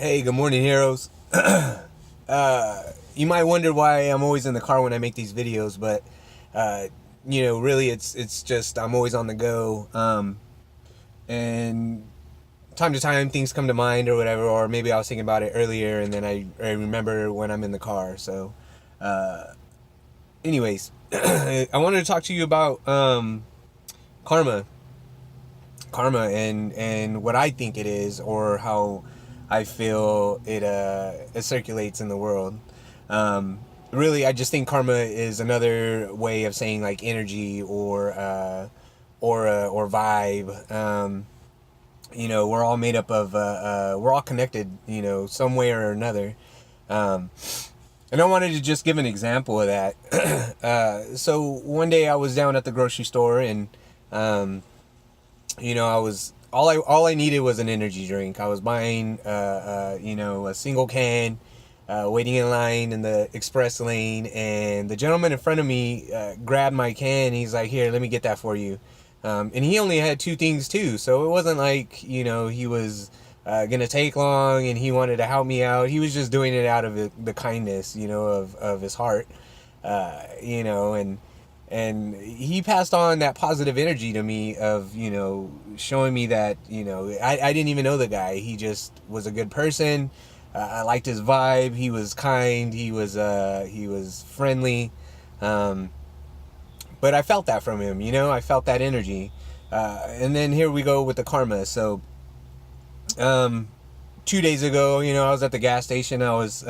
Hey, good morning, heroes. You might wonder why I'm always in the car when I make these videos, but uh, really, it's just I'm always on the go, and time to time things come to mind or whatever, or maybe I was thinking about it earlier, and then I remember when I'm in the car. So, anyways, I wanted to talk to you about karma, and what I think it is, or how I feel it circulates in the world. Um, Really, I just think karma is another way of saying like energy or aura or vibe. We're all made up of we're all connected. Some way or another. Um, and I wanted to just give an example of that. So one day I was down at the grocery store and um, I was all I needed was an energy drink. I was buying a single can, waiting in line in the express lane, and the gentleman in front of me grabbed my can. He's like, "Here, let me get that for you." And he only had two things too, so it wasn't like he was gonna take long and he wanted to help me out. He was just doing it out of the kindness, of his heart, and he passed on that positive energy to me of showing me that I didn't even know the guy. He just was a good person. I liked his vibe. He was kind. He was friendly. um, but I felt that from him. I felt that energy. And then here we go with the karma. So um, 2 days ago, I was at the gas station. I was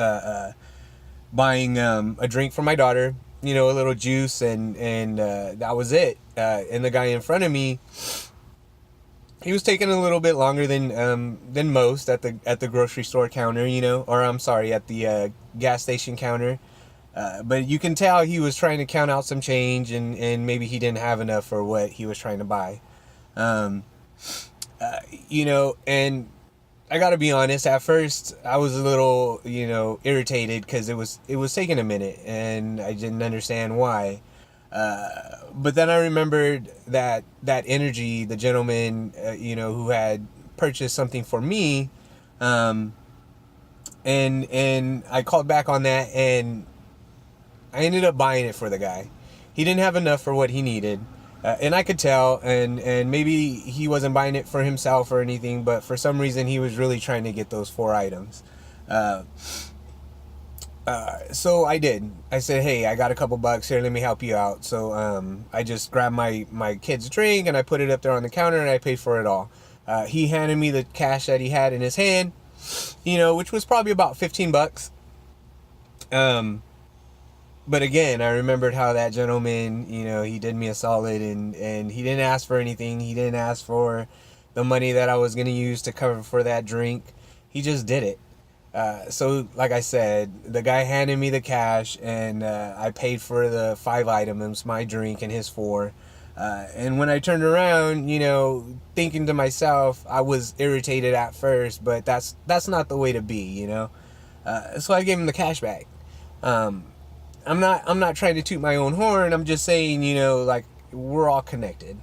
buying a drink for my daughter, a little juice, and that was it. And the guy in front of me, he was taking a little bit longer than most at the grocery store counter, or I'm sorry, at the gas station counter. But you can tell he was trying to count out some change, and maybe he didn't have enough for what he was trying to buy. Um, and I gotta be honest. At first, I was a little, irritated because it was taking a minute, and I didn't understand why. But then I remembered that energy, the gentleman, who had purchased something for me, um, and I called back on that, and I ended up buying it for the guy. He didn't have enough for what he needed, and I could tell. And maybe he wasn't buying it for himself or anything, but for some reason he was really trying to get those four items. Uh, so I did. I said, "Hey, I got a couple bucks here. Let me help you out." So I just grabbed my kid's drink and I put it up there on the counter and I paid for it all. He handed me the cash that he had in his hand, which was probably about 15 bucks. Um, but again, I remembered how that gentleman, he did me a solid, and he didn't ask for anything. He didn't ask for the money that I was going to use to cover for that drink. He just did it. So, like I said, the guy handed me the cash, and I paid for the five items, my drink and his four. And when I turned around, thinking to myself, I was irritated at first, but that's not the way to be. So I gave him the cash back. Um, I'm not trying to toot my own horn. I'm just saying, like, we're all connected.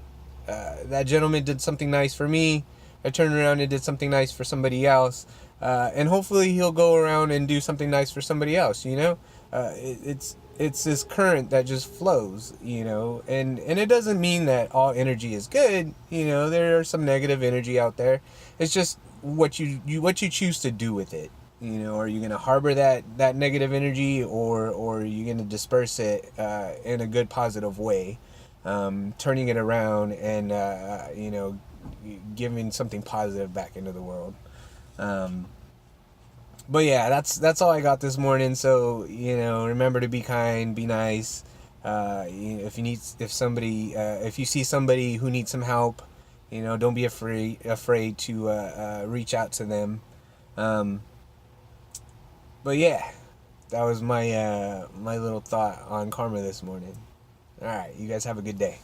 That gentleman did something nice for me. I turned around and did something nice for somebody else. And hopefully he'll go around and do something nice for somebody else. It's this current that just flows. And it doesn't mean that all energy is good. There are some negative energy out there. It's just what you choose to do with it. Are you going to harbor that negative energy, or are you going to disperse it in a good positive way, turning it around and giving something positive back into the world. um, but yeah, that's all I got this morning. So remember to be kind, be nice. If you see somebody who needs some help, don't be afraid to reach out to them. um, but yeah, that was my little thought on karma this morning. All right, you guys have a good day.